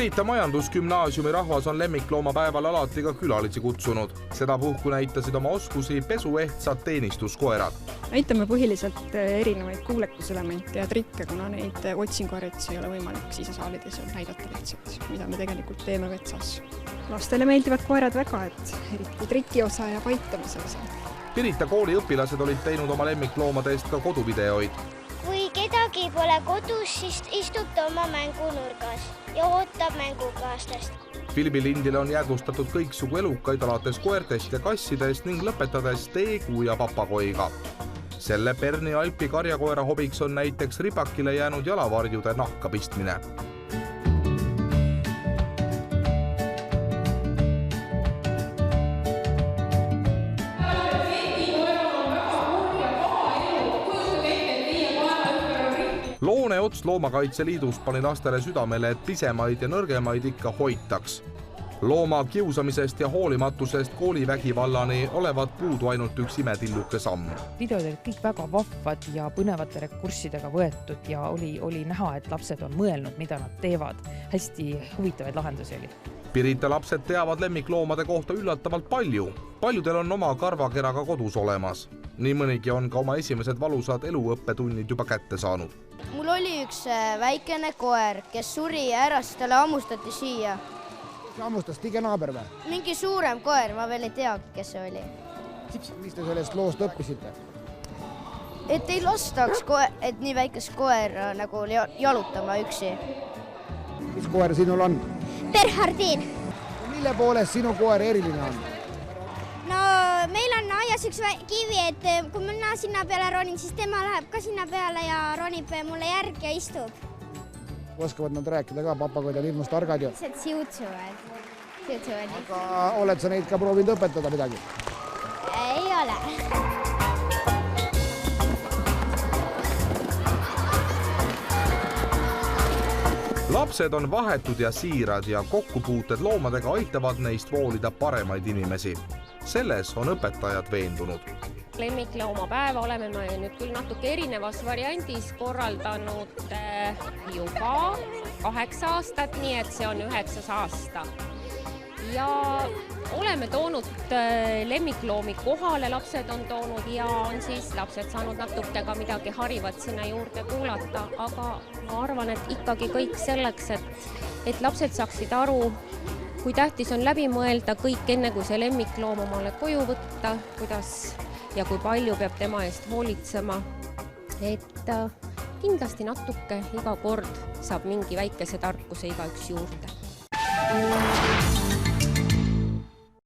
Pirita majandusgümnaasiumi rahvas on lemmikloomapäeval alati ka külalisi kutsunud. Sedapuhku näitasid oma oskusi pesuehtsad teenistuskoerad. Näitame põhiliselt erinevaid kuulekuselemente ja trikke, kuna neid otsinguharjutusi ei ole võimalik sisesaalides näidata lihtsalt, mida me tegelikult teeme vetsas. Lastele meeldivad koerad väga, et eriti trikiosa ja paitamise osa. Pirita kooli õpilased olid teinud oma lemmikloomade eest ka koduvideoid. Kui kedagi pole kodus, siis istub ta oma mängunurgas ja ootab mängukaaslast. Filmilindile on jäädvustatud kõiksugu elukaid alates koertest ja kassidest ning lõpetades teegu ja papagoiga. Selle Perni Alpi karjakoera hobiks on näiteks ribakile jäänud jalavarjude nahka pistmine. Loone Ots Loomakaitse Liidust pani lastele südamele, et pisemaid ja nõrgemaid ikka hoitaks. Looma kiusamisest ja hoolimatusest koolivägivallani olevat puudu ainult üks imetilluke samm. Videod olid kõik väga vahvad ja põnevate rekurssidega võetud ja oli näha, et lapsed on mõelnud, mida nad teevad. Hästi huvitavaid lahendusi oli. Pirita lapsed teavad lemmikloomade kohta üllatavalt palju. Paljudel on oma karvakeraga kodus olemas. Nii mõnigi on ka oma esimesed valusad eluõppetunnid juba kätte saanud. Mul oli üks väikene koer, kes suri ja ära, siis talle hammustati süüa. Hammustas tige naaber või? Mingi suurem koer, ma veel ei tea, kes see oli. Mis te sellest loost õppisite? Et ei lastaks, et nii väikest koer nagu jalutama üksi. Mis koer sinul on? Berhardin. Mille poolest sinu koer eriline on? No meil on aias üks kivi, et kui mina sinna peale ronin, siis tema läheb ka sinna peale ja ronib mulle järgi ja istub. Oskavad nad rääkida ka, papagoid on ilmust targad ju. Lihtsalt siutsuvad. Aga oled sa neid ka proovinud õpetada midagi? Ei ole. Lapsed on vahetud ja siirad ja kokkupuuted loomadega aitavad neist voolida paremaid inimesi. Selles on õpetajad veendunud. Lemmikloomapäeva oleme me nüüd küll natuke erinevas variandis korraldanud juba 8 aastat, nii et see on 9. aasta. Ja oleme toonud lemmikloomi kohale, lapsed on toonud ja on siis lapsed saanud natuke ka midagi harivat sinna juurde kuulata, aga ma arvan, et ikkagi kõik selleks, et lapsed saaksid aru, kui tähtis on läbi mõelda kõik enne, kui see lemmikloom omale koju võtta, kuidas ja kui palju peab tema eest hoolitsema, et kindlasti natuke iga kord saab mingi väikese tarkuse igaüks juurde.